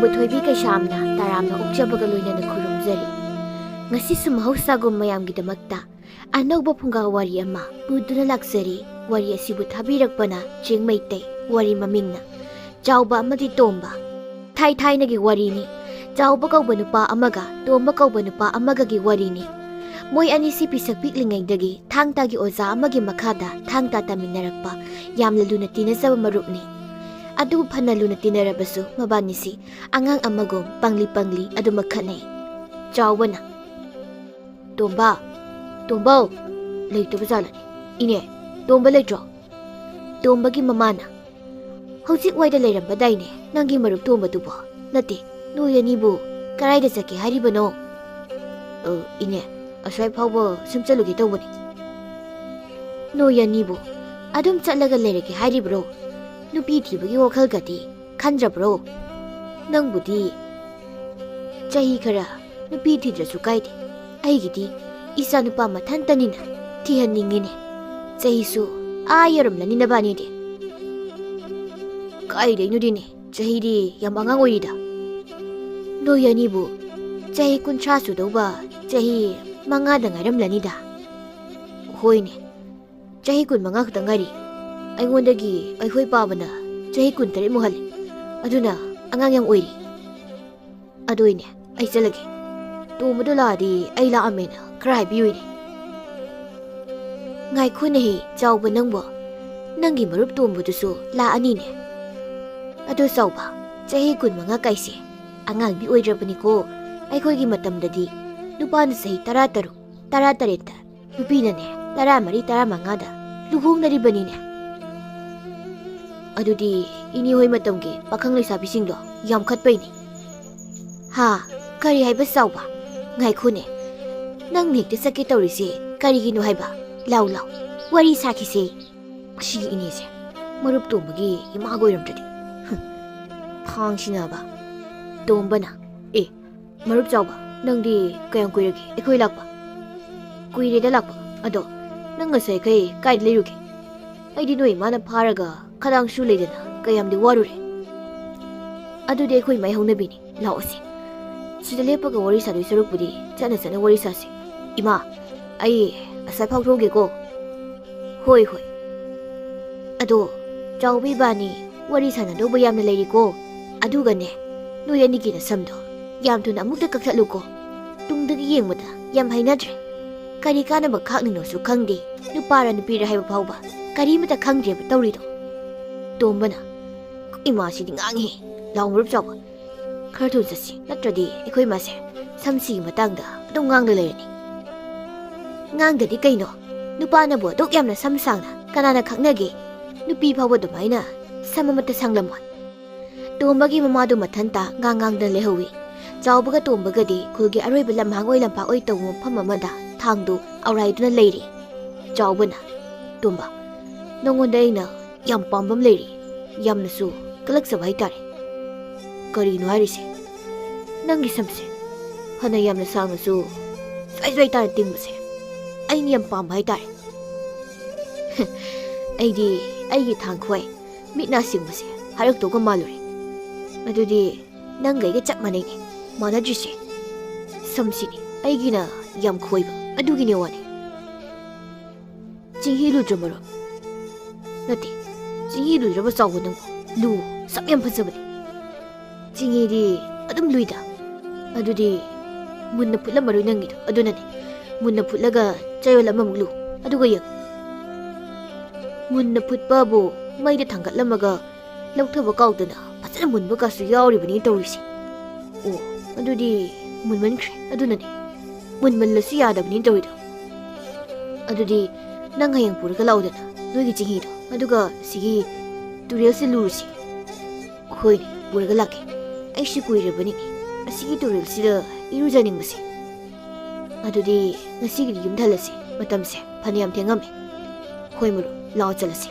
Nangbu thoibi kaishamna taramna ukjabaga loinana khurumjari. Ngasi sumahusagum mayamgidamakta anauba phunga wari ama puduna laksari wari asibu thabirakpana chingmaitai wari mamingna chauba amadi tomba thai thainagi wari ni chauba kauba nupa amaga tomba kauba nupa amaga gi wari ni moi ani si pisak piklingaidagi thangta gi oza amagi makhada thangta taminarakpa yamla luna tinazaba marupni adu phana luna tinarabasu mabanisi angang amagom pangli adu makhanai chaubana tomba tomba leitaba jalani ine tomba leitro tomba gi mamana hojik waida leiramba daine nangi marup tomba dubo nati noyani bu karaida sake haribano ine aswai phawba simchalugi tawbani noyani bu adum chatlaga leirege haribro nupi thibagi wakhal gati khanjabro nangbudi chahi khara nupi thidrasu kaide aigidi isa nupa mathantanina thihaningine chahisu ayaramlani nabani de kaide nudini chahidi yam angang oida noyani bu chahi kunthra su doba chahi manga da ngairamlani da hoine chahi kun manga khutangari aigondagi aihoi pabana chahi kun tare muhal aduna angang yang oiri adoine ai chalage to moduladi ai la amena krai biuini ngai khune hi chauba nangbo nangi marup tombudusu la ani ne adu sauba chahi kun manga kaise angang bi oidrabani ko aihoi gi matamdadi nupana sahi 13 nupina ne 13 da luhongnaribani ne adudi ini hoi matamge pakhang leisabi singdo yam khatpaini ha kari haiba sauba ngai khune nang nikte sake tawrisi kari ginu haiba law wari saki se shi ini se marup tombagi ima goiramtadi thang sinaba tombana marup chauba nangdi kayang kuiragi ekhoi lakpa kuire da lakpa ado nang ngasai kai kai leirugi aidi noi mana pharaga khadang shu leidana kayamdi warure adudi ekhoi mai haunabini laosi sida lepaga wari sadoi sarukpudi chana wari sasi ima ai asai phauthroge ko hoi ado chaubi bani wari sana do bayamna leiri ko aduga ne noi ani gina samdo yam thuna amukta kakhalu ko tungdagi yengmada yam hainadre kari kana ba khaknino su khangde nupara nupira haiba phauba kari mata khangdre ba tawrido tombana ima si dingangi lawmurup chawba kharthu jasi natradi ekhoi mase samsi matangda adum ngangda leirani ngangdadi kaino nupana bo dok yamna samsangna kanana khaknage nupi phawba dumaina samamata sanglamon tombagi mamadu mathanta ngangangda lehawi chawbaga tombagadi khulgi aroiba lamhangoi lampa oi tawu phamamada thangdu auraiduna leiri chawbana tomba nongonda ina yam pambam leiri yamnasu kalak sabai tare kari no harise nangi samse hana yamna sangnasu sai tare tingmase aini yam pam bai tare aigi thangkhoi mitna singmase harak to ga malure adudi nangai ga chak manai ne manajise samsini aigina yam khoiba adugine wani jinghi lu jomaro nati jinghi lu raba sawu nang lu samyam phasabani jinghi di adum luida adudi munna phula maroi nangido adunani munna phulaga chayol amamuk lu aduga yak munna phutpa bo maida thangatlamaga lauthaba kaudana phasana munba kasu yauribani tawrisi o adudi munmankhre adunani munmanlasu yadabani tawrido adudi nang hayang puraga laudana noigi jinghido aduga sigi turel se lurusi hoine puraga lake aishi kuirabani asigi turel sida irujaning basi adudi ngasigi yumdhalasi matamse phaniyam thengame hoimuru law chalasi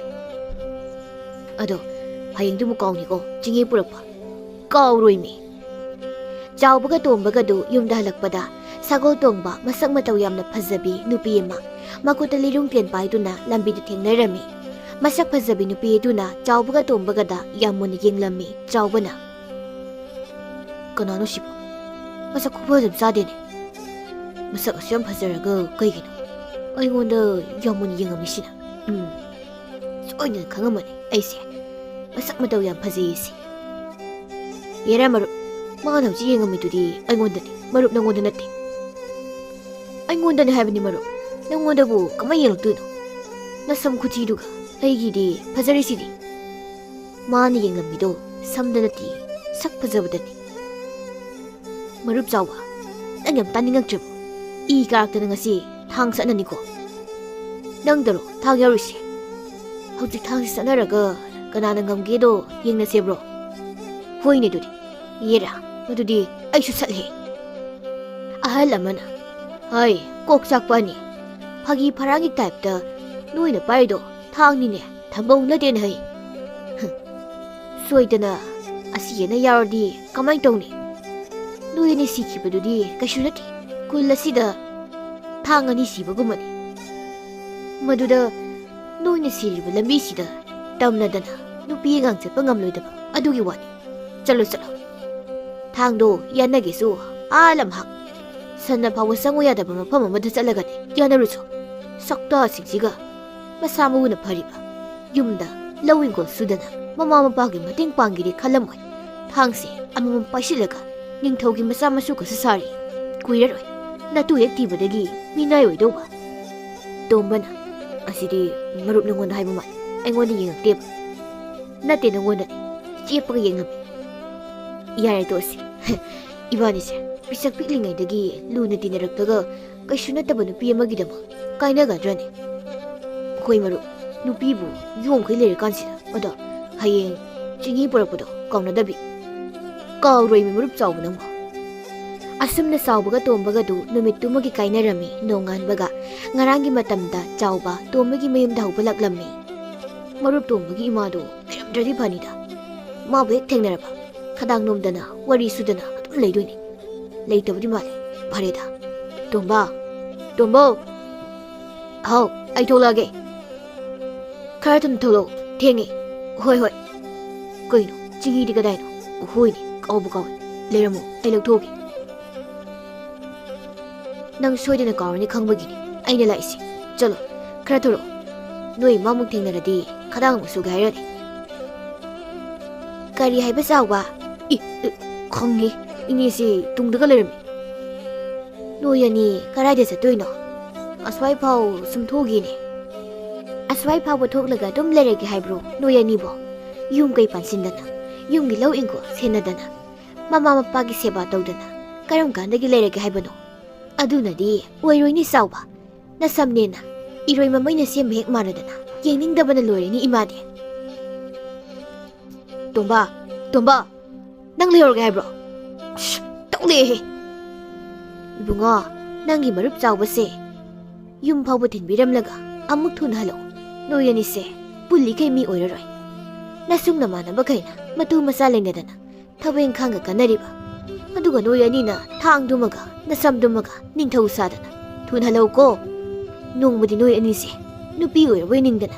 ado hayang du kauni ko jinghi purakpa kawroimi chawbaga tombaga du yumda halakpada sagol tongba masak mataw yamna phajabi nupi ema makuta lirung pian paiduna lambi du thengnarami masak phajabi nupi duna chawbaga tombaga da yammun yenglammi chawbana Kanano sibo. Masak khubazam sadene. Masak asyam phazaraga kaigino. Aingonda yamuni yengamishina. Soina khangamani aise. Masak mataw yam phazayisi. Yera marup. Mana hauji yengamitudi aingondani. Marup nangonda natte. Aingondani haibani marup. Nangondabu kamay yeluktuno. Nasam khuchiduga aigidi phazarisidi. Mana yengammido samdanati sak phazabadani. Marup chawa. Nang yam taningaktribo. I karakter ngasi thang sananiko. Nang daro thang yarusi. Hauji thang sanaraga kanana ngamgedo yengna sebro. Hoine dudi. Yera madudi aishu salhe. Ahal amana. Hai kok sakpani. Phagi pharagi type da noina paido thang ni ne thambau na den hai. Soidana asiyena yardi kamai tawni. Noini sikibadudi kashunati. Kulasida thangani sibagumani. Maduda noina siriba lambisida tamnadana nupi ngang chatpa ngamloidaba adugi wani. Chalo chalo. Thangdo yanagesu alam hak. Sanna phawa sangu yadaba mafam amada chalagani yanaruso. Sakta singsiga masamuna phariba. Yumda lawingol sudana mama mapagi mating pangiri khalamoi. Thangse amamam paisilaga ningthaugi masa masu ka sasari. Kuiraroi. Natu yaktibadagi minay oidoba. Tombana asidi marup nangonda haiba mai. Aingonda yengakteba. Nate nangonda chepaga yengami. Yare tosi. Ibanise pisak piklingaidagi luna tinaraktaga kaisu nataba nupi amagidama kainagadrani. Khoi marup nupibu yomkhai lerikansida ada hayeng chingi porakpado kaunadabi. Kauroi marup chawba nangba. Asumna saubaga tombaga du numittumagi kainarami nonganbaga ngarangi matamda chawba tombagi mayumda haubalaklammi. Marup tombagi imado leramdradi phanida. Mabu hek thengnaraba khadang nomdana wari sudana adum leidoini. Leitabadi male phareda. Tomba tombo hau ai tholage. Khara thum tholo thengi. Hoi hoi. Koino chingi di kadaino. Hoini kaubu kaw leramu ai lakthogi. Nang soidana kaurani khangbagini aina laisi. Chalo khara thoro. Noi mamuk thengnaradi khadang musu gairani. Kari haiba sawba. I khangi inisi tungdaga lerami. Noyani karaida chatoino. Aswai phau sumthogini. Aswai phau bathoklaga dum lerege haibro noyani bo. Yum kai pansindana. Yumgi law ingo senadana. Mama mapagi seba tawdana. Karam kandagi lerege haibano. Adunadi oiroini sawba. Nasamnena. Iroi mamaina semba hek maradana. Yeningdabana loirini imadi. Tomba. Tomba. Nang leorge haibro. Shh. Tawlehe. Ibunga. Nangi marup chawbase. Yum phauba thinbiramlaga. Amuk thun halo. Noyani se. Pulli kai mi oiraroi. Nasungna manaba kaina. Matu masa lengadana. Thabeng khanga kanariba. Aduga noyanina thangdumaga nasamdumaga ningthau sadana. Thun halo ko. Nongmadi noy anise. Nupi oirwai ningdana.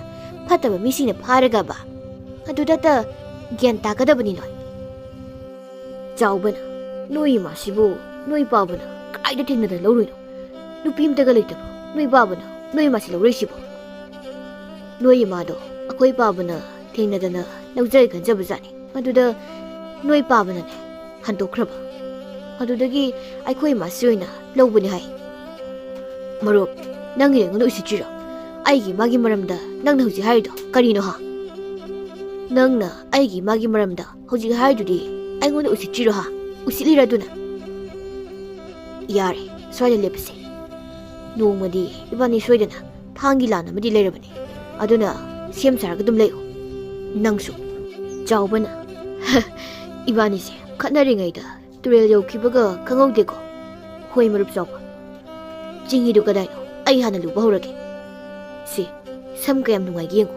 Phataba misina pharagaba. Adudata gyan takadabani noi. Chawbana. Noi masibu. Noi pabana. Kaida thengnada lauroino. Nupi mtaga leitaba. Noi babana. Noi masi laureisibo. Noi mado. Akoi babana thengnadana laujai ganjabajani. Maduda noi pabana ne hantokraba. Adudagi aikoi masi oina laubani hai. Marup nang yengono usichira. Aigi magi maramda nangna huji haido karino ha. Nangna aigi magi maramda huji haidudi aingono usichira ha. Usilira duna. Yare soida lepse. Nongmadi ibani soidana thangi lana madi lerabani. Aduna sem saraga dum leyo. Nangsu chawbana. Ibani se khatnaringaida turel yaukibaga kangawdeko. Hoi marup chawba. Chingi du kadaino ai hana luba horage. Si sam kayam nungai yengo.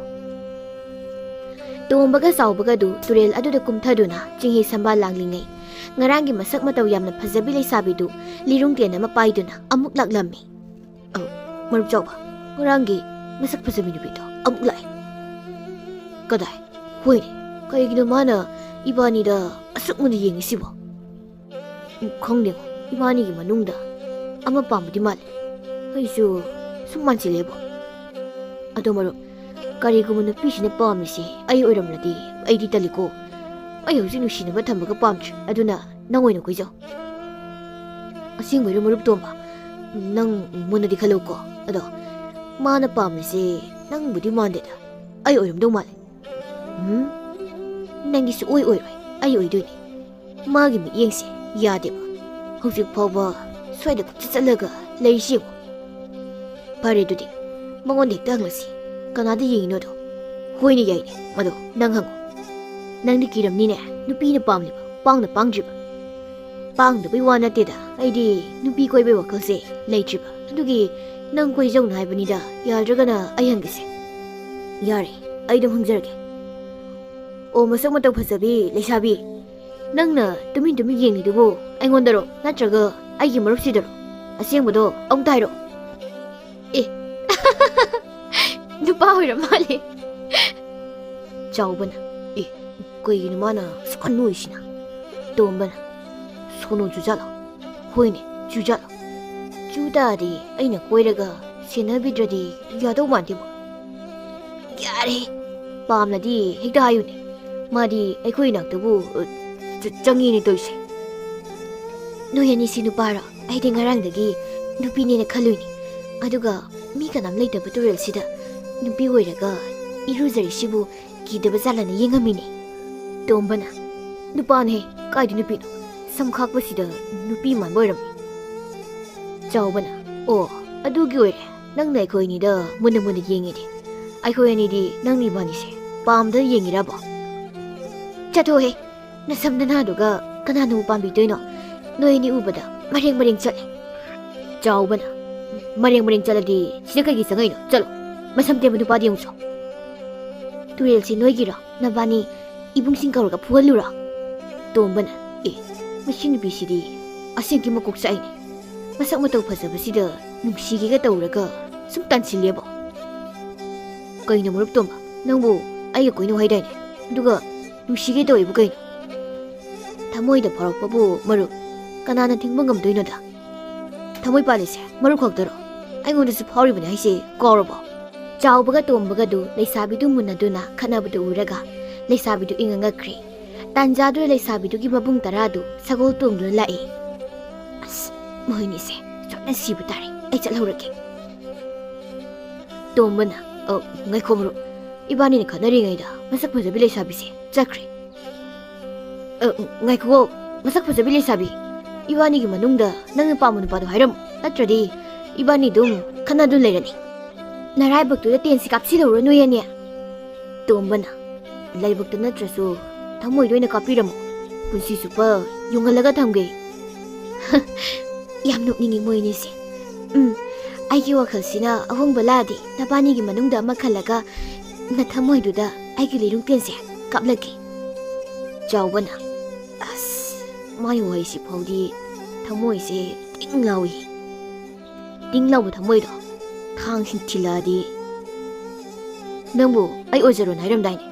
Tombaga sawbaga du turel aduda kumthaduna chingi samba langlingai. Ngarangi masak mataw yamna phazabi leisabidu lirung tiana mapaiduna amuk laklammi. Marup chawba. Ngarangi masak phazabi nubito amuk lai. Kadai. Hoine kaigino mana ibanida asakmuna yengisibo. ꯈꯪꯗꯦ 이바니기 만ungda ama pamudi mal aisu summan silebo ado maro karigum nu pisine pamisi ai oiramladi aidi taliko ai hojik nu sinaba thambaga pamchi aduna nangoina koijo asing boiru murup tomba nang munadi khaluko ado mana pamisi nang budi mande da ai oiramdo mal nangi su oi oi ai oiduni magi mi yengse yadeba hojik phawba swai da chalaga leisi pare dudi mangon dik tanglasi kanada yino do hoini yaine mado nang hango nang di kiram ni ne nupi na pamli pang na pangji pang da bai wana te da aidi nupi koi bai wakal se leitri ba adugi nang koi jong na haibani da yalraga na ayangise yare ai dum hangjarge o masak mataw phasabi leisabi nangna tumin yengi dubo aingondaro natraga aigi marup sidaro asengbodo ong tairo e nupa hoira male chawbana e koigini mana skanu isina tombana sono jujala hoine jujala judadi aina koiraga senabidradi yado mantebo yare pamnadi hekta hayune madi aikoi naktabu changini toise noyani sinu para aidi ngarangdagi nupi ne khaluni aduga mi kanam leita baturel sida nupi oiraga iruzari sibu kidaba zalana yengamini tombana nupane kaidi nupi no samkhakba sida nupi man boiram chawbana o adugi oire nang nai khoini da munna yengidi ai khoyani di nang ni bani se pamda yengira ba chato he na samdana duga kananu pambi toino noyani ubada mareng chale chawbana mareng chaladi sida kagi sangai no chalo masam te nupa di yungso tuel si noigira nabani ibung sing kaurga phualura tombana e machine bisidi asenki makok sai ne masak mataw phasaba sida nungsigi ga tawraga sum tansilebo kaino murup tomba nangbu ai koino haidai ne duga nungsigi do ibu kaino thamoi da pharakpabu marup kanana thingba ngamdoino da thamoi palise marup khakdaro aingondasu phawribane haise korabo chawbaga tombaga du leisabidu munaduna khanabadu uraga leisabidu inganga kri tanjadu leisabidu gi mabung taradu sagol tongduna lai as moini se chotna sibu tare ai chalhorake tombana ngai khomru ibani ne khanari ngai da masak phajabi leisabi se chakri ngai kho masak phajabi leisabi ibani gi manungda nang pamun padu hairam natradi ibani dum khanadu leirani narai baktu da tensi kapsi lo no yani tombana lai baktu natrasu thamoi doina kapiram punsi supa yungalaga thamge yam nokningi moini se aigi wakhalsina ahong baladi nabani gi manungda makhalaga na thamoi duda aigi leirung tense kaplaki chawbana as mai wai si phodi thamoi se tinglawi thamoi do thang sin thiladi nangbu ai ojaro nairam daine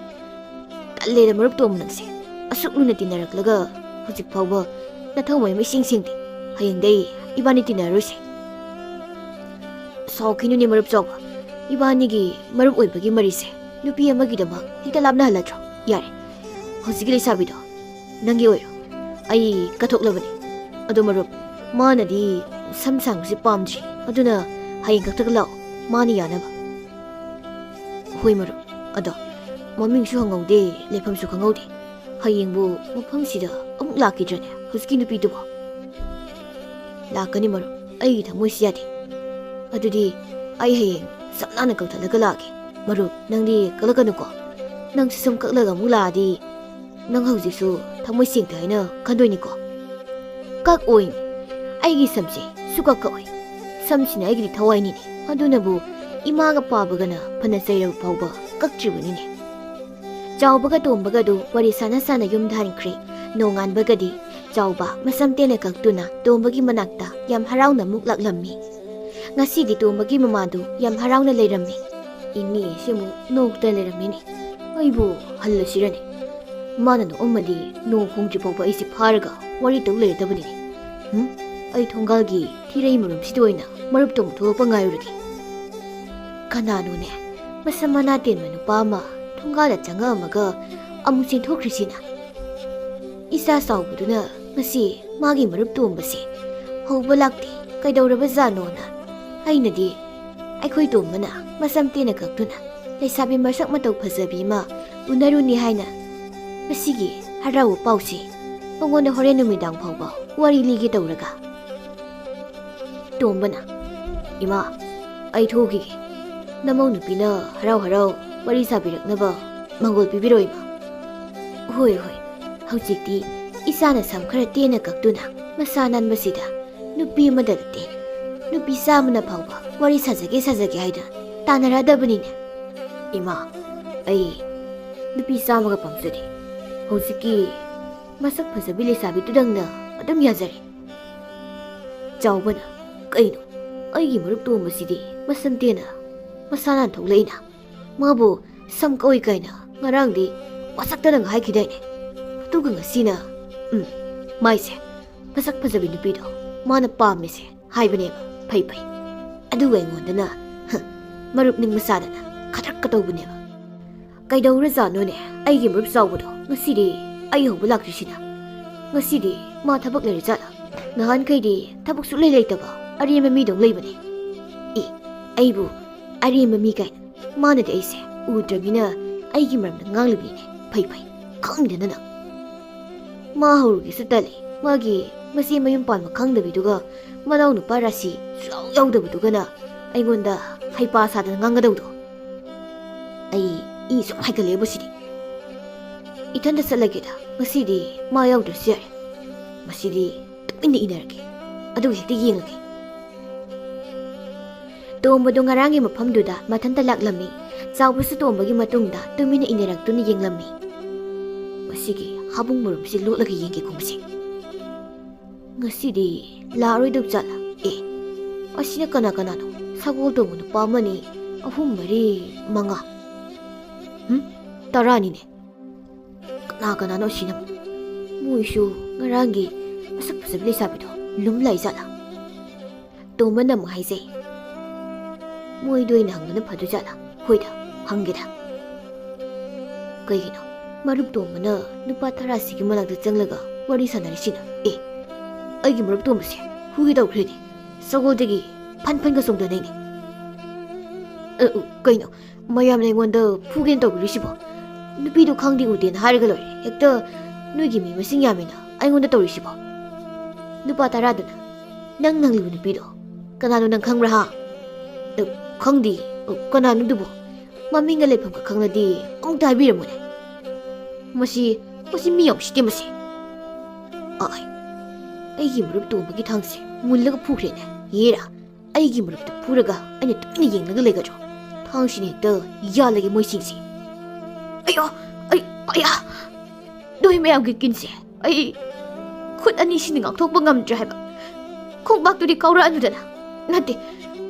talle da marup tom nangse asuk luna tinaraklaga hojik phawba na thawai mai sing hayang dei ibani tinarose saukinu ni marup chawba ibani gi marup oibagi marise nupi amagi dama hita labna halatro yare hojik le sabido nangi oiro ai kathoklabani ado marup manadi samsang si pamji aduna hayang kaktak lao mani yanaba hoi marup ado maming su hangaude lefam su khangaude hayengbu mafam sida amuk lakidrane hojiki nupi dubo lakani marup ai thamoi siyade adudi ai hayeng sapnana kauthalaga lage marup nangdi kalakanuko nang sum kaklaga muladi nang hojiksu thamoi singta haina khandoini ko kak oin aigi samse suka ka oi samsina aigi thawai ni adunabu imaga pabagana phana saira phawba kaktribani ne chawbaga tombaga du wari sana yum dhankri nongan bagadi chawba masam tena kaktuna tombagi manakta yam harauna muk laklammi ngasi di tombagi mamadu yam harauna leirammi inni semu nokta leirammi ni aibu hallasirani mana no omadi no khongji phawba isi pharaga wari to leiradabani ꯑꯩ ꯊꯣꯡꯒꯥꯜꯒꯤ ꯊꯤꯔꯩ ꯃꯔꯨꯝꯁꯤꯗ ꯑꯣꯏꯅ ꯃꯔꯨꯞꯇꯣ ꯑꯃꯨꯛ ꯊꯣꯛꯂꯛꯄ ꯉꯥꯏꯔꯨꯔꯒꯦ. ꯀꯅꯥꯅꯣꯅꯦ ꯃꯁꯝ ꯃꯅꯥ ꯇꯦꯟꯕ ꯅꯨꯄꯥ ꯑꯃ ꯊꯣꯡꯒꯥꯜꯗ ꯆꯪꯉꯛꯑꯝꯃꯒ ꯑꯃꯨꯛ ꯆꯦꯟꯊꯣꯛꯈ꯭ꯔꯤꯁꯤꯅ? ꯏꯆꯥ ꯆꯥꯎꯕꯗꯨꯅ ꯉꯁꯤ ꯃꯥꯒꯤ ꯃꯔꯨꯞ ꯇꯣꯝꯕꯁꯦ ꯍꯧꯕ ꯂꯥꯛꯇꯦ ꯀꯩꯗꯧꯔꯕꯖꯥꯠꯅꯣꯅ ꯑꯩꯅꯗꯤ ꯑꯩꯈꯣꯏ ꯇꯣꯝꯕꯅ ꯃꯁꯝ ꯇꯦꯟꯅ ꯀꯛꯇꯨꯅ ꯂꯩꯁꯥꯕꯤ ꯃꯁꯛ ꯃꯇꯧ ꯐꯖꯕꯤ ꯑꯃ ꯎꯅꯔꯨꯅꯤ ꯍꯥꯏꯅ ꯃꯁꯤꯒꯤ ꯍꯔꯥꯎꯕ ꯄꯥꯎꯁꯦ ꯃꯉꯣꯟꯗ ꯍꯣꯔꯦꯟ ꯅꯨꯃꯤꯗꯥꯡ ꯐꯥꯎꯕ ꯋꯥꯔꯤ ꯂꯤꯒꯦ ꯇꯧꯔꯒ ꯇꯣꯝꯕꯅ ꯏꯃꯥ ꯑꯩ ꯊꯣꯛꯈꯤꯒꯦ. ꯅꯃꯧ ꯅꯨꯄꯤꯅ ꯍꯔꯥꯎ ꯍꯔꯥꯎ ꯋꯥꯔꯤ ꯁꯥꯕꯤꯔꯛꯅꯕ ꯃꯪꯒꯣꯜ ꯄꯤꯕꯤꯔꯣ ꯏꯃꯥ. ꯍꯣꯏ ꯍꯣꯏ ꯍꯧꯖꯤꯛꯇꯤ ꯏꯆꯥꯅ ꯁꯝ ꯈꯔ ꯇꯦꯟꯅ ꯀꯛꯇꯨꯅ ꯃꯁꯥ ꯅꯥꯟꯕꯁꯤꯗ ꯅꯨꯄꯤ ꯑꯃꯗ ꯅꯠꯇꯦ ꯅꯨꯄꯤ ꯆꯥꯝꯃꯅ ꯐꯥꯎꯕ ꯋꯥꯔꯤ ꯁꯥꯖꯒꯦ ꯍꯥꯏꯗꯅ ꯇꯥꯟꯅꯔꯛꯑꯗꯕꯅꯤꯅꯦ. ꯏꯃꯥ ꯑꯩ ꯅꯨꯄꯤ ꯆꯥꯝꯃꯒ ꯄꯥꯝꯖꯗꯦ. ꯍꯧꯖꯤꯛꯀꯤ ꯃꯁꯛ ꯐꯖꯕꯤ ꯂꯩꯁꯥꯕꯤꯗꯨꯗꯪꯅ ꯑꯗꯨꯝ ꯌꯥꯖꯔꯦ. ꯆꯥꯎꯕꯅ ꯀꯩꯅꯣ ꯑꯩꯒꯤ ꯃꯔꯨꯞ ꯇꯣꯝꯕꯁꯤꯗꯤ ꯃꯁꯝ ꯇꯦꯟꯅ ꯃꯁꯥ ꯅꯥꯟ ꯊꯣꯛꯂꯛꯏꯅ ꯃꯥꯕꯨ ꯁꯝ ꯀꯛꯏ ꯀꯥꯏꯅ ꯉꯔꯥꯡꯗꯤ ꯋꯥꯁꯛꯇꯅ ꯍꯥꯏꯈꯤꯗꯥꯏꯅꯦ. ꯑꯗꯨꯒ ꯉꯁꯤꯅ ꯃꯥꯏꯁꯦ ꯃꯁꯛ ꯐꯖꯕꯤ ꯅꯨꯄꯤꯗꯣ ꯃꯥꯅ ꯄꯥꯝꯃꯤꯁꯦ ꯍꯥꯏꯕꯅꯦꯕ. ꯐꯩ ꯑꯗꯨꯒ ꯑꯩꯉꯣꯟꯗꯅ ꯃꯔꯨꯞ ꯅꯤꯡꯕ ꯁꯥꯗꯅ ꯈꯗ꯭ꯔꯛꯀ ꯇꯧꯕꯅꯦꯕ. ꯀꯩꯗꯧꯔꯖꯥꯠꯅꯣꯅꯦ ꯑꯩꯒꯤ ꯃꯔꯨꯞ ꯆꯥꯎꯕꯗꯣ ꯉꯁꯤꯗꯤ ꯑꯩ ꯍꯧꯕ ꯂꯥꯛꯇ꯭ꯔꯤꯁꯤꯅ? ꯉꯁꯤꯗꯤ ꯃꯥ ꯊꯕꯛ ꯂꯩꯔꯖꯥꯠꯂ? ꯅꯍꯥꯟꯈꯩꯗꯤ ꯊꯕꯛ ꯁꯨꯛꯂꯩ ꯂꯩꯇꯕ ꯑꯔꯦꯝꯕ ꯃꯤꯗꯧ ꯂꯩꯕꯅꯦ. ꯑꯩꯕꯨ ꯑꯔꯦꯝꯕ ꯃꯤ ꯀꯥꯏꯅ ꯃꯥꯅꯗꯤ ꯑꯩꯁꯦ ꯎꯗ꯭ꯔꯕꯅꯤꯅ ꯑꯩꯒꯤ ꯃꯔꯝꯗ ꯉꯥꯡꯂꯤꯕꯅꯤꯅꯦ. ꯐꯩ ꯈꯪꯗꯦꯅ ꯅꯪ. ꯃꯥ ꯍꯧꯔꯨꯒꯦꯁꯨ ꯇꯜꯂꯤ. ꯃꯥꯒꯤ ꯃꯆꯦ ꯃꯌꯨꯝ ꯄꯥꯟꯕ ꯈꯪꯗꯕꯤꯗꯨꯒ ꯃꯅꯥꯎ ꯅꯨꯄꯥ ꯔꯥꯁꯤ ꯁꯨꯡꯌꯥꯎ ꯌꯥꯎꯗꯕꯗꯨꯒꯅ ꯑꯩꯉꯣꯟꯗ ꯍꯩꯄꯥ ꯁꯥꯗꯅ ꯉꯥꯡꯒꯗꯧꯗꯣ. ꯑꯩ ꯏ ꯁꯨꯝ ꯍꯥꯏꯒꯠꯂꯦꯕꯨ ꯁꯤꯗꯤ. ꯏꯊꯟꯇ ꯆꯠꯂꯒꯦꯗ. ꯉꯁꯤꯗꯤ ꯃꯥ ꯌꯥꯎꯗ꯭ꯔꯁꯨ ꯌꯥꯔꯦ. ꯃꯁꯤꯗꯤ ꯇꯨꯃꯤꯟꯅ ꯏꯅꯔꯒꯦ ꯑꯗꯨꯒ ꯍꯦꯛꯇ ꯌꯦꯡꯂꯒꯦ. ꯇꯣꯝꯕꯗꯣ ꯉꯔꯥꯡꯒꯤ ꯃꯐꯝꯗꯨꯗ ꯃꯊꯟꯇ ꯂꯥꯛꯂꯝꯃꯤ. ꯆꯥꯎꯕꯁꯨ ꯇꯣꯝꯕꯒꯤ ꯃꯇꯨꯡꯗ ꯇꯨꯃꯤꯟꯅ ꯏꯅꯔꯛꯇꯨꯅ ꯌꯦꯡꯂꯝꯃꯤ. ꯃꯁꯤꯒꯤ ꯍꯥꯕꯨꯡ ꯃꯔꯨꯝꯁꯤ ꯂꯣꯠꯂꯒ ꯌꯦꯡꯒꯦ ꯈꯨꯝꯁꯤ. ꯉꯁꯤꯗꯤ ꯂꯥꯛꯑꯔꯣꯏꯗꯧ ꯖꯥꯠꯂ? ꯑꯁꯤꯅ ꯀꯅꯥꯅꯣ? ꯁꯒꯣꯜ ꯇꯣꯡꯕ ꯅꯨꯄꯥ ꯑꯃꯅꯤ, 3, 4, 5 10ꯅꯤꯅꯦ. ꯀꯅꯥꯅꯣ ꯑꯁꯤꯅ? ꯃꯣꯏꯁꯨ ꯉꯔꯥꯡꯒꯤ ꯃꯁꯛ ꯐꯖꯕꯤ ꯂꯩꯁꯥꯕꯤꯗꯣ ꯂꯨꯝ ꯂꯥꯛꯏ ꯖꯥꯠꯂ? ꯇꯣꯝꯕꯅ ꯑꯃꯨꯛ ꯍꯥꯏꯖꯩ. ꯃꯣꯏꯗ ꯑꯣꯏꯅ ꯍꯪꯕꯅ ꯐꯗꯣꯏꯖꯥꯠꯂ? ꯍꯣꯏꯗ ꯍꯪꯒꯦꯗ. ꯀꯩꯒꯤꯅꯣ ꯃꯔꯨꯞ ꯇꯣꯝꯕꯅ ꯅꯨꯄꯥ 10 ꯃꯅꯥꯛꯇ ꯆꯪꯂꯒ ꯋꯥꯔꯤ ꯁꯥꯟꯅꯔꯤꯁꯤꯅ? ꯑꯩꯒꯤ ꯃꯔꯨꯞ ꯇꯣꯝꯕꯁꯦ ꯍꯨꯒꯦ ꯇꯧꯈ꯭ꯔꯦꯅꯦ. ꯁꯒꯣꯜꯗꯒꯤ ꯐꯟꯒ ꯆꯣꯡꯗꯅꯩꯅꯦ. ꯀꯩꯅꯣ ꯃꯌꯥꯝꯅ ꯑꯩꯉꯣꯟꯗ ꯐꯨꯒꯦꯅ ꯇꯧꯕꯤꯔꯤꯁꯤꯕꯣ? ꯅꯨꯄꯤꯗꯣ ꯈꯪꯗꯦ ꯎꯗꯦꯅ ꯍꯥꯏꯔꯒ ꯂꯣꯏꯔꯦ. ꯍꯦꯛꯇ ꯅꯣꯏꯒꯤ ꯃꯤ ꯃꯁꯤꯡ ꯌꯥꯝꯃꯦꯅ ꯑꯩꯉꯣꯟꯗ ꯇꯧꯔꯤꯁꯤꯕꯣ? ꯅꯨꯄꯥ 10ꯗꯨꯅ ꯅꯪ ꯅꯪꯂꯤꯕ ꯅꯨꯄꯤꯗꯣ ꯀꯅꯥꯅꯣ ꯅꯪ ꯈꯪꯕ꯭ꯔꯥ ꯍꯥ? ꯈꯪꯗꯦ. ꯀꯅꯥꯅꯣꯗꯨꯕꯣ? ꯃꯃꯤꯡꯒ ꯂꯩꯐꯝꯒ ꯈꯪꯂꯗꯤ ꯑꯃꯨꯛꯇ ꯍꯥꯏꯕꯤꯔꯝꯃꯨꯅꯦ. ꯃꯁꯤ ꯃꯤ ꯌꯥꯝ ꯎꯁꯤꯠꯇꯦ ꯃꯁꯤ. ꯑꯩꯒꯤ ꯃꯔꯨꯞ ꯇꯣꯝꯕꯒꯤ ꯊꯥꯡꯁꯦ ꯃꯨꯜꯂꯒ ꯐꯨꯈ꯭ꯔꯦꯅꯦ. ꯌꯦꯔꯥ ꯑꯩꯒꯤ ꯃꯔꯨꯞꯇ ꯐꯨꯔꯒ ꯑꯩꯅ ꯇꯨꯃꯤꯟꯅ ꯌꯦꯡꯂꯒ ꯂꯩꯒꯗ꯭ꯔꯣ? ꯊꯥꯡꯁꯤꯅ ꯍꯦꯛꯇ ꯌꯥꯜꯂꯒꯦ ꯃꯣꯏꯁꯤꯡꯁꯦ. ꯑꯌꯥ ꯅꯣꯏ ꯃꯌꯥꯝꯒꯤ ꯀꯤꯟꯁꯦ ꯑꯩ ꯈꯨꯠ ꯑꯅꯤꯁꯤꯅ ꯉꯥꯛꯊꯣꯛꯄ ꯉꯝꯗ꯭ꯔꯦ ꯍꯥꯏꯕ. ꯈꯣꯡꯄꯥꯛꯇꯨꯗꯤ ꯀꯥꯎꯔꯛꯑꯅꯨꯗꯅ. ꯅꯠꯇꯦ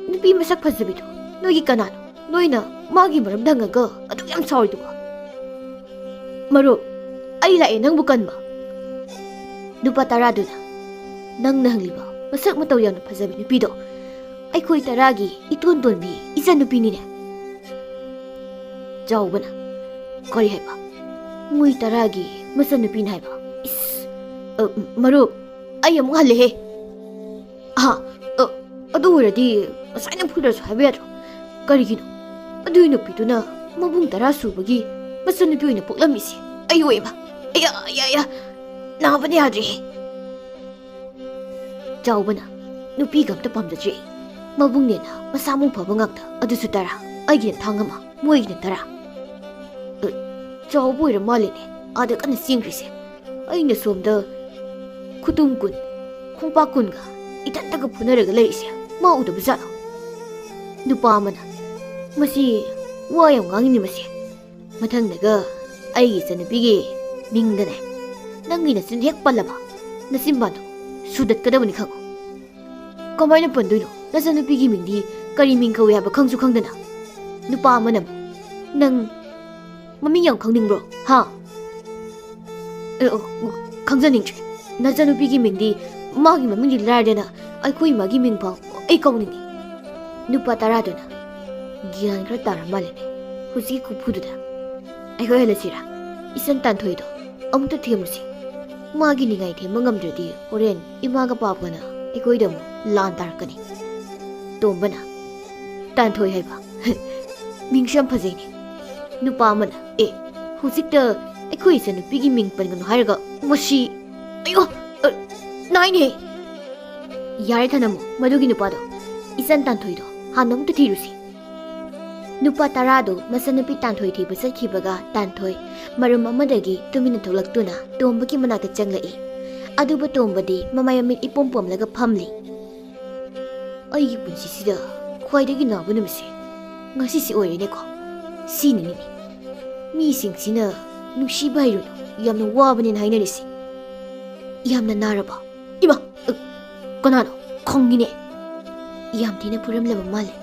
ꯅꯨꯄꯤ ꯃꯁꯛ ꯐꯖꯕꯤꯗꯣ ꯅꯣꯏꯒꯤ ꯀꯅꯥꯅꯣ? ꯅꯣꯏꯅ ꯃꯥꯒꯤ ꯃꯔꯝꯗ ꯍꯪꯉꯒ ꯑꯗꯨꯛ ꯌꯥꯝ ꯁꯥꯎꯔꯤꯗꯨꯕꯣ? ꯃꯔꯨꯞ ꯑꯩ ꯂꯥꯛꯑꯦ ꯅꯪꯕꯨ ꯀꯟꯕ. ꯅꯨꯄꯥ 10ꯗꯨꯅ ꯅꯪꯅ ꯍꯪꯂꯤꯕ ꯃꯁꯛ ꯃꯇꯧ ꯌꯥꯝꯅ ꯐꯖꯕꯤ ꯅꯨꯄꯤꯗꯣ ꯑꯩꯈꯣꯏ 10ꯒꯤ ꯏꯇꯣꯟ ꯇꯣꯟꯕꯤ ꯏꯆꯟꯅꯨꯄꯤꯅꯤꯅꯦ. ꯆꯥꯎꯕꯅ ꯀꯔꯤ ꯍꯥꯏꯕ? ꯃꯣꯏ 10ꯒꯤ ꯃꯆꯟꯅꯨꯄꯤꯅ ꯍꯥꯏꯕ? ꯃꯔꯨꯞ ꯑꯩ ꯑꯃꯨꯛ ꯍꯜꯂꯦꯍꯦ. ꯑꯗꯨ ꯑꯣꯏꯔꯗꯤ ꯉꯁꯥꯏꯅ ꯐꯨꯗ꯭ꯔꯁꯨ ꯍꯥꯏꯕ ꯌꯥꯗ꯭ꯔꯣ? ꯀꯔꯤꯒꯤꯅꯣ ꯑꯗꯨꯒꯤ ꯅꯨꯄꯤꯗꯨꯅ ꯃꯕꯨꯡ 10 ꯁꯨꯕꯒꯤ ꯃꯆꯟꯅꯨꯄꯤ ꯑꯣꯏꯅ ꯄꯣꯛꯂꯝꯃꯤꯁꯦ? ꯑꯌꯣꯏꯕ ꯑꯌꯥ ꯅꯥꯕꯅ ꯌꯥꯗ꯭ꯔꯦꯍꯦ. ꯆꯥꯎꯕꯅ ꯅꯨꯄꯤꯒ ꯑꯝꯇ ꯄꯥꯝꯖꯗ꯭ꯔꯦ. ꯃꯕꯨꯡꯅꯦꯅ ꯃꯁꯥꯃꯨꯛ ꯐꯕ ꯉꯥꯛꯇ, ꯑꯗꯨꯁꯨ 10. ꯑꯩꯒꯤꯅ ꯊꯥꯡ ꯑꯃ, ꯃꯣꯏꯒꯤꯅ 10. ꯆꯥꯎꯕ ꯑꯣꯏꯔ ꯃꯥꯜꯂꯦꯅꯦ ꯑꯥꯗ ꯀꯟꯅ ꯆꯦꯟꯈ꯭ꯔꯤꯁꯦ. ꯑꯩꯅ ꯁꯣꯝꯗ ꯈꯨꯇꯨꯝ 10, ꯈꯣꯡꯄꯥꯛ 10ꯒ ꯏꯊꯟꯇꯒ ꯐꯨꯅꯔꯒ ꯂꯩꯔꯤꯁꯦ ꯃꯥ ꯎꯗꯕ ꯖꯥꯠꯂꯣ? ꯅꯨꯄꯥ ꯑꯃꯅ ꯃꯁꯤ ꯋꯥ ꯌꯥꯝ ꯉꯥꯡꯉꯤꯅꯤ ꯃꯁꯤ. ꯃꯊꯪꯗꯒ ꯑꯩꯒꯤ ꯏꯆꯟꯅꯨꯄꯤꯒꯤ ꯃꯤꯡꯗꯅꯦ ꯅꯪꯒꯤ ꯅꯆꯤꯟ ꯍꯦꯛ ꯄꯜꯂꯕ ꯅꯆꯤꯟꯕꯥꯟꯗꯣ ꯁꯨꯗꯠꯀꯗꯕꯅꯤ ꯈꯪꯉꯣ. ꯀꯃꯥꯏꯅ ꯄꯟꯗꯣꯏꯅꯣ? ꯅꯆꯟꯅꯨꯄꯤꯒꯤ ꯃꯤꯡꯗꯤ ꯀꯔꯤ ꯃꯤꯡ ꯀꯧꯏ ꯍꯥꯏꯕ ꯈꯪꯁꯨ ꯈꯪꯗꯅ. ꯅꯨꯄꯥ ꯑꯃꯅ ꯅꯪ ꯃꯃꯤꯡ ꯌꯥꯝ ꯈꯪꯅꯤꯡꯕ꯭ꯔꯣ ꯍꯥ? ꯈꯪꯖꯅꯤꯡꯗ꯭ꯔꯦ. ꯅꯆꯟꯅꯨꯄꯤꯒꯤ ꯃꯤꯡꯗꯤ ꯃꯥꯒꯤ ꯃꯃꯤꯡꯗꯤ ꯂꯥꯏꯔꯗꯅ ꯑꯩꯈꯣꯏ ꯏꯃꯥꯒꯤ ꯃꯤꯡ ꯐꯥꯎ ꯑꯩ ꯀꯧꯅꯤꯡꯉꯤ ꯅꯨꯄꯥ ꯇꯔꯥꯗꯨꯅ ꯒ꯭ꯌꯥꯟ ꯈꯔ ꯇꯥꯔ ꯃꯥꯜꯂꯦꯅꯦ ꯍꯧꯖꯤꯛ ꯈꯨꯐꯨꯗꯨꯗ ꯑꯩꯈꯣꯏ ꯍꯜꯂꯁꯤꯔꯥ ꯏꯆꯟ ꯇꯥꯟꯊꯣꯏꯗꯣ ꯑꯃꯨꯛꯇ ꯊꯦꯝꯂꯨꯁꯤ ꯃꯥꯒꯤ ꯅꯤꯡꯉꯥꯏ ꯊꯦꯝꯕ ꯉꯝꯗ꯭ꯔꯗꯤ ꯍꯣꯔꯦꯟ ꯏꯃꯥꯒ ꯄꯥꯕꯒꯅ ꯑꯩꯈꯣꯏꯗ ꯑꯃꯨꯛ ꯂꯥꯟ ꯇꯥꯔꯛꯀꯅꯤ ꯇꯣꯝꯕꯅ ꯇꯥꯟꯊꯣꯏ ꯍꯥꯏꯕ ꯃꯤꯡꯁꯨ ꯌꯥꯝ ꯐꯖꯩꯅꯦ ꯅꯨꯄꯥ ꯑꯃꯅ ꯍꯧꯖꯤꯛꯇ ꯑꯩꯈꯣꯏ ꯏꯆꯟꯅꯨꯄꯤꯒꯤ ꯃꯤꯡ ꯄꯟꯒꯅꯨ ꯍꯥꯏꯔꯒ ꯃꯁꯤ ꯑꯌꯣ ꯅꯥꯏꯅꯦ ꯌꯥꯔꯦ ꯊꯅꯝꯃꯨ ꯃꯗꯨꯒꯤ ꯅꯨꯄꯥꯗꯣ ꯏꯆꯟ ꯇꯥꯟꯊꯣꯏꯗꯣ ꯍꯥꯟꯅ ꯑꯃꯨꯛꯇ ꯊꯤꯔꯨꯁꯤ ꯅꯨꯄꯥ ꯇꯔꯥꯗꯣ ꯃꯆꯟꯅꯨꯄꯤ ꯇꯥꯟꯊꯣꯏ ꯊꯤꯕ ꯆꯠꯈꯤꯕꯒ ꯇꯥꯟꯊꯣꯏ ꯃꯔꯨꯝ ꯑꯃꯗꯒꯤ ꯇꯨꯃꯤꯟꯅ ꯊꯣꯛꯂꯛꯇꯨꯅ ꯇꯣꯝꯕꯒꯤ ꯃꯅꯥꯛꯇ ꯆꯪꯂꯛꯏ ꯑꯗꯨꯕꯨ ꯇꯣꯝꯕꯗꯤ ꯃꯃꯥꯏ ꯃꯃꯤꯠ ꯏꯄꯣꯝ ꯄꯣꯝꯂꯒ ꯐꯝꯂꯤ ꯑꯩꯒꯤ ꯄꯨꯟꯁꯤꯁꯤꯗ ꯈ꯭ꯋꯥꯏꯗꯒꯤ ꯅꯥꯕ ꯅꯨꯃꯤꯠꯁꯦ ꯉꯁꯤꯁꯤ ꯑꯣꯏꯔꯦꯅꯦꯀꯣ ꯁꯤꯅꯤꯅꯦ ꯃꯤꯁꯤꯡꯁꯤꯅ ꯅꯨꯡꯁꯤꯕ ꯍꯩꯔꯨꯅꯨ ꯌꯥꯝꯅ ꯋꯥꯕꯅꯦꯅ ꯍꯥꯏꯅꯔꯤꯁꯤ ꯌꯥꯝꯅ ꯅꯥꯔꯕ ꯏꯃꯥ ꯀꯅꯥꯅꯣ ꯈꯪꯉꯤꯅꯦ ꯌꯥꯝ ꯊꯤꯅ ꯐꯨꯔꯝꯂꯕ ꯃꯥꯜꯂꯦ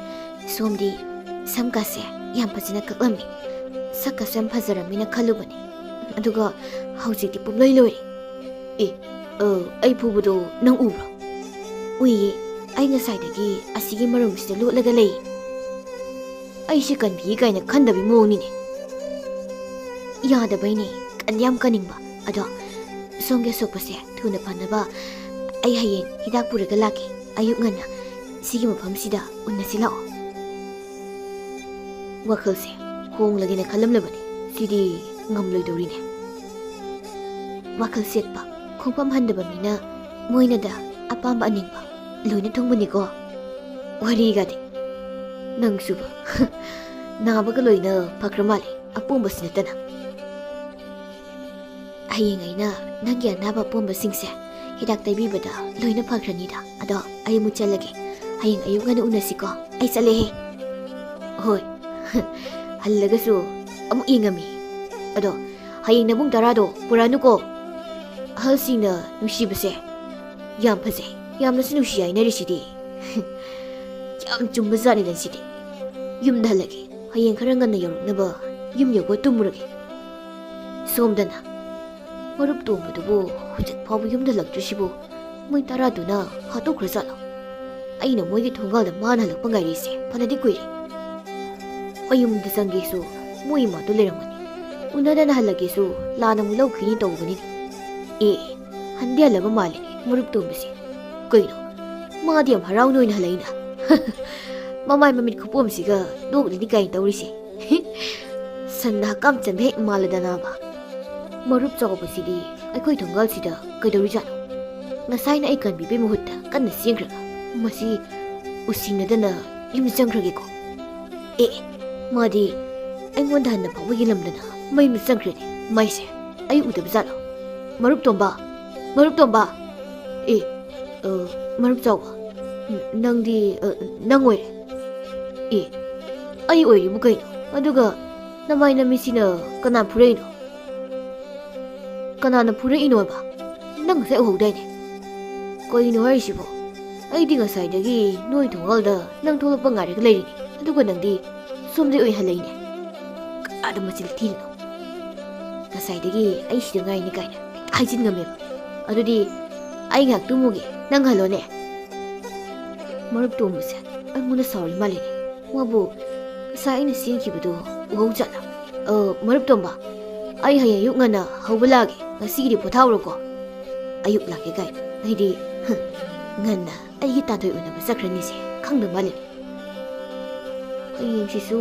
ꯁꯣꯝꯗꯤ ꯁꯝꯀꯥꯁꯦ ꯌꯥꯝ ꯐꯖꯅ ꯀꯛꯂꯝꯃꯤ ꯁꯛꯀꯁꯨ ꯌꯥꯝ ꯐꯖꯔꯝꯃꯤꯅ ꯈꯜꯂꯨꯕꯅꯤ ꯑꯗꯨꯒ ꯍꯧꯖꯤꯛꯇꯤ ꯄꯨꯝꯂꯣꯏ ꯂꯣꯏꯔꯦ ꯑꯩ ꯐꯨꯕꯗꯣ ꯅꯪ ꯎꯕ꯭ꯔꯣ ꯎꯏꯌꯦ ꯑꯩ ꯉꯁꯥꯏꯗꯒꯤ ꯑꯁꯤꯒꯤ ꯃꯔꯨꯝꯁꯤꯗ ꯂꯣꯠꯂꯒ ꯂꯩ ꯑꯩꯁꯦ ꯀꯟꯕꯤꯒꯦ ꯀꯥꯏꯅ ꯈꯟꯗꯕꯩ ꯃꯑꯣꯡꯅꯤꯅꯦ ꯌꯥꯗꯕꯩꯅꯦ ꯀꯟꯗꯤ ꯌꯥꯝ ꯀꯟꯅꯤꯡꯕ ꯑꯗꯣ ꯁꯣꯝꯒꯤ ꯑꯁꯣꯛꯄꯁꯦ ꯊꯨꯅ ꯐꯅꯕ ꯑꯩ ꯍꯌꯦꯡ ꯍꯤꯗꯥꯛ ꯄꯨꯔꯒ ꯂꯥꯛꯀꯦ ꯑꯌꯨꯛ ꯉꯟꯅ ꯁꯤꯒꯤ ꯃꯐꯝꯁꯤꯗ ꯎꯟꯅꯁꯤ ꯂꯥꯛꯑꯣ ꯋꯥꯈꯜꯁꯦ ꯍꯣꯡꯂꯒꯦꯅ ꯈꯜꯂꯝꯂꯕꯅꯤ ꯁꯤꯗꯤ ꯉꯝꯂꯣꯏꯗꯧꯔꯤꯅꯦ ꯋꯥꯈꯜ ꯁꯦꯠꯄ ꯈꯣꯡꯐꯝ ꯍꯟꯗꯕ ꯃꯤꯅ ꯃꯣꯏꯅꯗ ꯑꯄꯥꯝꯕ ꯑꯅꯤꯡꯕ ꯂꯣꯏꯅ ꯊꯨꯡꯕꯅꯤꯀꯣ ꯋꯥꯔꯤꯒꯗꯤ ꯅꯪꯁꯨꯕ ꯅꯥꯕꯒ ꯂꯣꯏꯅ ꯐꯈ꯭ꯔ ꯃꯥꯜꯂꯦ ꯑꯄꯣꯝꯕꯁꯤ ꯅꯠꯇꯅ ꯍꯌꯦꯡ ꯑꯩꯅ ꯅꯪꯒꯤ ꯑꯅꯥꯕ ꯑꯄꯣꯝꯕꯁꯤꯡꯁꯦ ꯍꯤꯗꯥꯛ ꯇꯩꯕꯤꯕꯗ ꯂꯣꯏꯅ ꯐꯈ꯭ꯔꯅꯤꯗ ꯑꯗꯣ ꯑꯩ ꯑꯃꯨꯛ ꯆꯠꯂꯒꯦ ꯍꯌꯦꯡ ꯑꯌꯨꯛ ꯉꯟꯅ ꯎꯅꯁꯤꯀꯣ ꯑꯩ ꯆꯠꯂꯦꯍꯦ ꯍꯣꯏ ꯍꯜꯂꯒꯁꯨ ꯑꯃꯨꯛ ꯌꯦꯡꯉꯝꯃꯤ ꯑꯗꯣ ꯍꯌꯦꯡ ꯄꯨꯡ 10ꯗꯣ ꯄꯨꯔꯛꯑꯅꯨꯀꯣ ꯑꯍꯜꯁꯤꯡꯅ ꯅꯨꯡꯁꯤꯕꯁꯦ ꯌꯥꯝ ꯐꯖꯩ ꯌꯥꯝꯅꯁꯨ ꯅꯨꯡꯁꯤ ꯍꯥꯏꯅꯔꯤꯁꯤꯗꯤ ꯌꯥꯝ ꯆꯨꯝꯕ ꯖꯥꯠꯅꯤꯗ ꯁꯤꯗꯤ ꯌꯨꯝꯗ ꯍꯜꯂꯒꯦ ꯍꯌꯦꯡ ꯈꯔ ꯉꯟꯅ ꯌꯧꯔꯛꯅꯕ ꯌꯨꯝ ꯌꯧꯕ ꯇꯨꯝꯃꯨꯔꯒꯦ ꯁꯣꯝꯗꯅ ꯃꯔꯨꯞ ꯇꯣꯝꯕꯗꯨꯕꯨ ꯍꯧꯖꯤꯛ ꯐꯥꯎꯕ ꯌꯨꯝꯗ ꯍꯜꯂꯛꯇ꯭ꯔꯤꯁꯤꯕꯨ ꯃꯣꯏ 10ꯗꯨꯅ ꯍꯥꯠꯇꯣꯛꯈ꯭ꯔꯖꯥꯠꯂꯣ ꯑꯩꯅ ꯃꯣꯏꯒꯤ ꯊꯣꯡꯒꯥꯜꯗ ꯃꯥꯅ ꯍꯜꯂꯛꯄ ꯉꯥꯏꯔꯤꯁꯦ ꯐꯅꯗꯤ ꯀꯨꯏꯔꯦ ꯃꯌꯨꯝꯗ ꯆꯪꯒꯦꯁꯨ ꯃꯣꯏ ꯏꯃꯥꯗꯣ ꯂꯩꯔꯝꯒꯅꯤ ꯎꯅꯗꯅ ꯍꯜꯂꯒꯦꯁꯨ ꯂꯥꯟ ꯑꯃꯨꯛ ꯂꯧꯈꯤꯅꯤ ꯇꯧꯕꯅꯤꯅꯦ ꯍꯟꯗꯤ ꯍꯜꯂꯕ ꯃꯥꯜꯂꯤꯅꯦ ꯃꯔꯨꯞ ꯇꯣꯝꯕꯁꯦ ꯀꯩꯅꯣ ꯃꯥꯗꯤ ꯌꯥꯝ ꯍꯔꯥꯎꯅ ꯑꯣꯏꯅ ꯍꯜꯂꯛꯏꯅ ꯃꯃꯥꯏ ꯃꯃꯤꯠ ꯈꯨꯄꯣꯝꯁꯤꯒ ꯅꯣꯛꯂꯤꯅꯤ ꯀꯥꯏꯅ ꯇꯧꯔꯤꯁꯦ ꯁꯟꯅ ꯍꯛꯀꯥꯝ ꯆꯟꯕ ꯍꯦꯛ ꯃꯥꯜꯂꯗꯅꯕ ꯃꯔꯨꯞ ꯆꯥꯎꯕꯁꯤꯗꯤ ꯑꯩꯈꯣꯏ ꯊꯣꯡꯒꯥꯜꯁꯤꯗ ꯀꯩꯗꯧꯔꯤꯖꯥꯠꯅꯣ ꯉꯁꯥꯏꯅ ꯑꯩ ꯀꯟꯕꯤꯕꯩ ꯃꯍꯨꯠꯇ ꯀꯟꯅ ꯆꯦꯟꯈ꯭ꯔꯒ ꯃꯁꯤ ꯎꯁꯤꯟꯅꯗꯅ ꯌꯨꯝ ꯆꯪꯈ꯭ꯔꯒꯦꯀꯣ ꯃꯥꯗꯤ ꯑꯩꯉꯣꯟꯗ ꯍꯟꯅ ꯐꯥꯎꯕ ꯌꯦꯜꯂꯝꯗꯅ ꯃꯌꯨꯝꯗ ꯆꯪꯈ꯭ꯔꯦꯅꯦ ꯃꯩꯁꯦ ꯑꯩ ꯎꯗꯕ ꯖꯥꯠꯂꯣ ꯃꯔꯨꯞ ꯇꯣꯝꯕ ꯃꯔꯨꯞ ꯆꯥꯎꯕ ꯅꯪꯗꯤ ꯅꯪ ꯑꯣꯏꯔꯦ ꯑꯩ ꯑꯣꯏꯔꯤꯕꯨ ꯀꯩꯅꯣ ꯑꯗꯨꯒ ꯅꯃꯥꯏ ꯅꯃꯤꯠꯁꯤꯅ ꯀꯅꯥ ꯐꯨꯔꯛꯏꯅꯣ ꯀꯅꯥꯅ ꯐꯨꯔꯛꯏꯅꯣꯕ ꯅꯪ ꯉꯁꯥꯏ ꯎꯍꯧꯗꯥꯏꯅꯦ ꯀꯩꯅꯣ ꯍꯥꯏꯔꯤꯁꯤꯕꯣ ꯑꯩꯗꯤ ꯉꯁꯥꯏꯗꯒꯤ ꯅꯣꯏ ꯊꯣꯡꯒꯥꯜꯗ ꯅꯪ ꯊꯣꯛꯂꯛꯄ ꯉꯥꯏꯔꯒ ꯂꯩꯔꯤꯅꯤ ꯑꯗꯨꯒ ꯅꯪꯗꯤ ꯁꯣꯝꯗꯩ ꯑꯣꯏꯅ ꯍꯜꯂꯛꯏꯅꯦ ꯀꯅꯥꯗ ꯃꯆꯤꯟ ꯊꯤꯔꯤꯅꯣ ꯉꯁꯥꯏꯗꯒꯤ ꯑꯩ ꯁꯤꯗ ꯉꯥꯏꯅꯤ ꯀꯥꯏꯅ ꯍꯥꯏꯖꯤꯟꯉꯝꯃꯦꯕ ꯑꯗꯨꯗꯤ ꯑꯩ ꯉꯥꯏꯍꯥꯛ ꯇꯨꯝꯃꯨꯒꯦ ꯅꯪ ꯍꯜꯂꯣꯅꯦ ꯃꯔꯨꯞ ꯇꯣꯝꯕꯁꯦ ꯑꯩꯉꯣꯟꯗ ꯁꯥꯎꯔꯤ ꯃꯥꯜꯂꯤꯅꯦ ꯃꯥꯕꯨ ꯉꯁꯥꯏ ꯑꯩꯅ ꯆꯦꯟꯈꯤꯕꯗꯣ ꯎꯍꯧꯖꯥꯠꯂ ꯃꯔꯨꯞ ꯇꯣꯝꯕ ꯑꯩ ꯍꯌꯦꯡ ꯑꯌꯨꯛ ꯉꯟꯅ ꯍꯧꯕ ꯂꯥꯛꯑꯒꯦ ꯉꯁꯤꯒꯤꯗꯤ ꯄꯣꯊꯥꯎꯔꯣꯀꯣ ꯑꯌꯨꯛ ꯂꯥꯛꯀꯦ ꯀꯥꯏꯅ ꯑꯩꯗꯤ ꯉꯟꯅ ꯑꯩꯒꯤ ꯇꯥꯟꯊꯣꯏ ꯎꯅꯕ ꯆꯠꯈ꯭ꯔꯅꯤꯁꯦ ꯈꯪꯗ ꯃꯥꯜꯂꯤꯅꯦ ꯍꯌꯦꯡꯁꯤꯁꯨ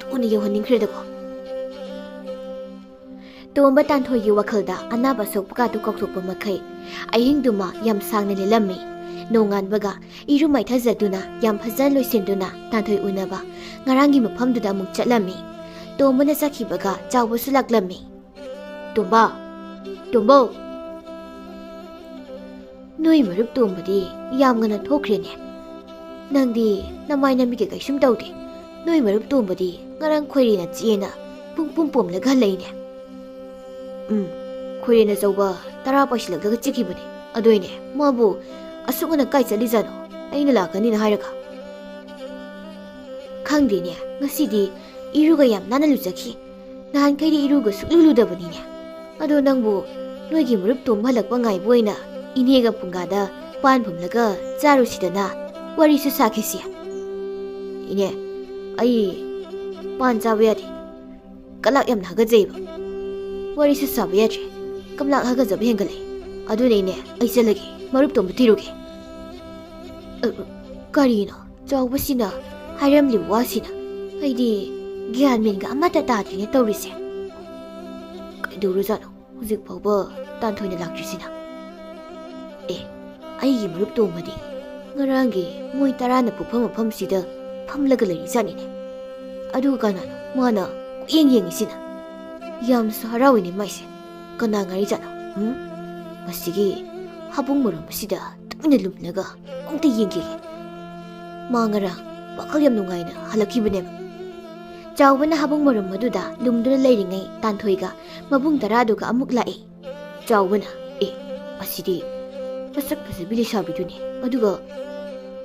ꯊꯨꯅ ꯌꯧꯍꯟꯅꯤꯡꯈ꯭ꯔꯦꯗꯀꯣ ꯇꯣꯝꯕ ꯇꯥꯟꯊꯣꯏꯒꯤ ꯋꯥꯈꯜꯗ ꯑꯅꯥꯕ ꯑꯁꯣꯛꯄꯒꯗꯨ ꯀꯥꯎꯊꯣꯛꯄ ꯃꯈꯩ ꯑꯍꯤꯡꯗꯨꯃ ꯌꯥꯝ ꯁꯥꯡꯅ ꯂꯦꯜꯂꯝꯃꯤ ꯅꯣꯡꯉꯥꯟꯕꯒ ꯏꯔꯨ ꯃꯥꯏꯊꯖꯗꯨꯅ ꯌꯥꯝ ꯐꯖꯅ ꯂꯣꯏꯁꯤꯟꯗꯨꯅ ꯇꯥꯟꯊꯣꯏ ꯎꯅꯕ ꯉꯔꯥꯡꯒꯤ ꯃꯐꯝꯗꯨꯗ ꯑꯃꯨꯛ ꯆꯠꯂꯝꯃꯤ ꯇꯣꯝꯕꯅ ꯆꯠꯈꯤꯕꯒ ꯆꯥꯎꯕꯁꯨ ꯂꯥꯛꯂꯝꯃꯤ ꯇꯣꯝꯕ ꯅꯣꯏ ꯃꯔꯨꯞ ꯇꯣꯝꯕꯗꯤ ꯌꯥꯝ ꯉꯟꯅ ꯊꯣꯛꯈ꯭ꯔꯦꯅꯦ ꯅꯪꯗꯤ ꯅꯃꯥꯏ ꯅꯃꯤꯠꯀ ꯀꯩꯁꯨꯝ ꯇꯧꯗꯦ ꯅꯣꯏ ꯃꯔꯨꯞ ꯇꯣꯝꯕꯗꯤ ꯉꯔꯥꯡ ꯈꯣꯏꯔꯦꯅ ꯆꯦꯅ ꯄꯨꯡ ꯄꯣꯝꯂꯒ ꯍꯜꯂꯛꯏꯅꯦ ꯈꯣꯏꯔꯦꯟ ꯑꯆꯧꯕ 10 ꯄꯥꯏꯁꯤꯜꯂꯛꯂꯒ ꯆꯤꯛꯈꯤꯕꯅꯦ ꯑꯗꯨꯏꯅꯦ ꯃꯥꯕꯨ ꯑꯁꯨꯛ ꯉꯟꯅ ꯀꯥꯏ ꯆꯠꯂꯤꯖꯥꯠꯅꯣ ꯑꯩꯅ ꯂꯥꯛꯀꯅꯤꯅ ꯍꯥꯏꯔꯒ ꯈꯪꯗꯦꯅꯦ ꯉꯁꯤꯗꯤ ꯏꯔꯨꯒ ꯌꯥꯝ ꯅꯥꯟꯅ ꯂꯨꯖꯈꯤ ꯅꯍꯥꯟꯈꯩꯗꯤ ꯏꯔꯨꯒ ꯁꯨꯛꯂꯨ ꯂꯨꯗꯕꯅꯤꯅꯦ ꯑꯗꯣ ꯅꯪꯕꯨ ꯅꯣꯏꯒꯤ ꯃꯔꯨꯞ ꯇꯣꯝꯕ ꯍꯜꯂꯛꯄ ꯉꯥꯏꯕ ꯑꯣꯏꯅ Inega Pungada, Pan Pumlaga, Zarusidana, Warisu Sakisia. Ine, Pan Zaveri, Kalak Yam Hagazeba. Warisu Saviatri, Kamlak Hagazab Hengale, Adunine, Iselagi, Maruptom Tiruki. Karino, Jawasina, Hiramli Wasina, Gian Minga Mata Tati Torisi. Duruzano, Uzik Pobo, Tantoina Lacrisina. Aigi Marupto Madi, Narangi, Muitarana Pupama Pumsida, Pumlagali Zanine. Adugana, Mana, Ying Sina. Yam Saharawin in Mice, Kanangarizano, Masigi, Habumurum Sida, Tunilum Naga, Unti Yinki. Mangara, Bakayam Nungaina, Halakibanem. Jawbana Habumurum Maduda, Lumdula Lading, Tantoiga, Mabung Taraduga Amuklai. Jawbana, Asidi. Masak Pasabili Shabituni, Aduga,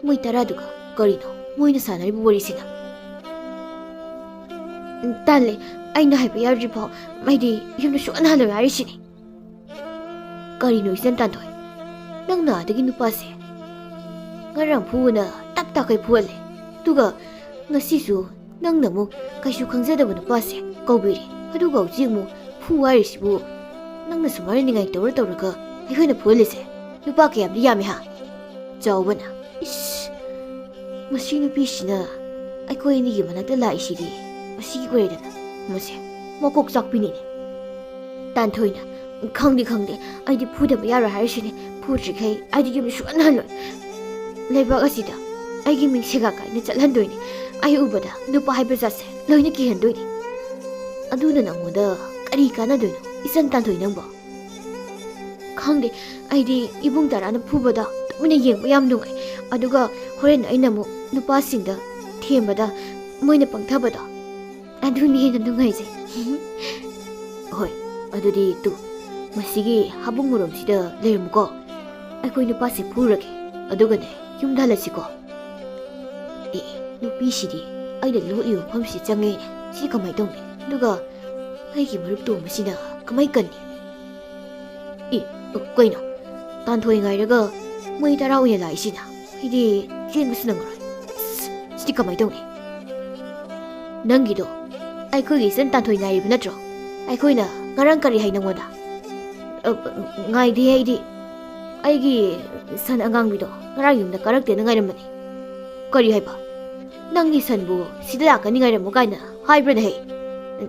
Muitaraduga, Corino, Muinasana, Borisina. Dale, I know happy Arjipo, my dear, you know, show another Irishini. Corino is Tantoy. Nangna, the Ginupasi. Garam Puna, Tap Takai Pule. Tuga, Nasisu, Nangnamu, Kashu Kanzada with the Pasi, Gobiri, Adugo, Jimu, Pu Irish Boo. Nangas warning I told Toraka, I couldn't police. Lupaki of the Yamiha. Jawbana. Ish. Machine Pishna. I go in the human at the light city. A secret. Monsieur. Mokok Sakpini. Tantoina. Kangi, I did put up Yara Harishini. Purchike. I did give me 100. Lebagasita. I give me Sigaka in the Landoni. I ubada. Lupa Hypersase. Loinaki and doing. Aduna Namuda. Karikana Duno. Isn't Tantoinamba. Kangi. Aidi ibung tarana phubada tumina yeng yam nungai aduga horen ainamu nupa singda thembada moina pangthabada aduni hena nungai je hoi adudi tu masigi habungurom sida lermuko akoi nupa se phurake aduga ne yumda lasiko nupi sidi aida loli pham si change si kamai tong aduga aigi marup to masina kamai kanni koino Tantoy Gairaga, Muitara Uyaisina, Hidi, James Nangar. Stick on my donny. Nangido, I could listen Tantoy Gaib Natro. I could Garankari Hainamada. Ngai di I gi San Agangido, Garayum the character in Garamani. Korihepa. Nangi Sanbu, Sidaka Nigara Mugana, hybrid hay.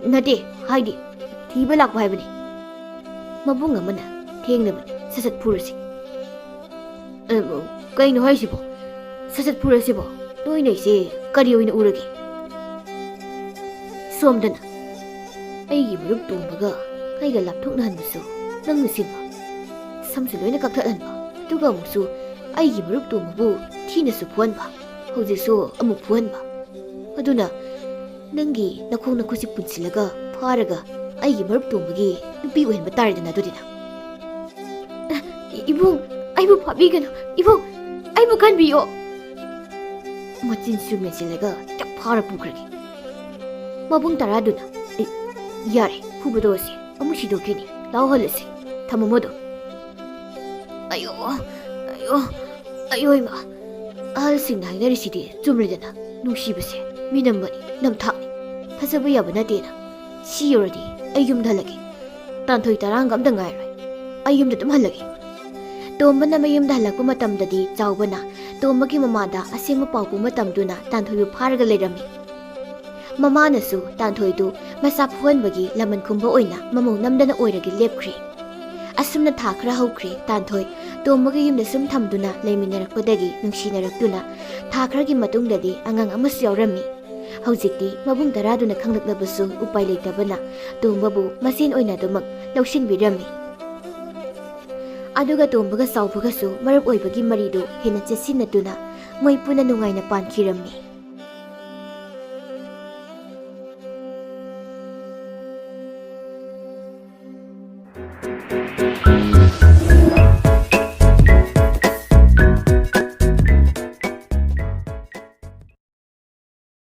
Nati, Heidi, Tibalak Hibani. Mabunga Mana, King them, Sasat Purisi. Kain Hoisibo, Sasat Purasibo, doing a say, Kadio in Uragi. Somdana. I give look to Maga, I got laptop Nansu, Nang Simba. Some Silena Katanba, to go so, I give look to Mabu, Tina Supuanba, how they saw a Mupuanba. Aduna, Nangi, Nakona Kusipunsilaga, Paraga, I give look to Magi, to be when Batari than Adudina. I will pop vegan. I will can't be your. What's in Sumezilaga, the Parapukraki. Mabung Taraduna. Yari, Pubudosi, Amushido Kini, Lauholisi, Tamamodo. Ayo, I'll sing Nagari City, Zumridana, Nushibase, Minambani, Namtani, Pasabia Banadina. See already, Ayum Dalaki. Tanto Tarangam Dangai. Ayum the Malaki. Tombana mayum dalakpa matamdadi chawbana tombagi mamada asema pawpu matamduna tanthoi pharga leirami mamana su tanthoi du masa phuanbagi laman khumba oina mamong namdana oiragi lepkhri asumna thakra hokri tanthoi tombagi yumda sum thamduna leiminerakpadagi nungsinaraktuna thakragi matungdadi angang amas yaurami haujikti mabung taraduna khanglaknabasu upai leitabana tombabu masin oina dumak lawshin birami Aduga Tombaga Saupugasu, Marab Oibagi Marido, Hina Chesina Duna, Moipuna Nungaina Pan Kirami.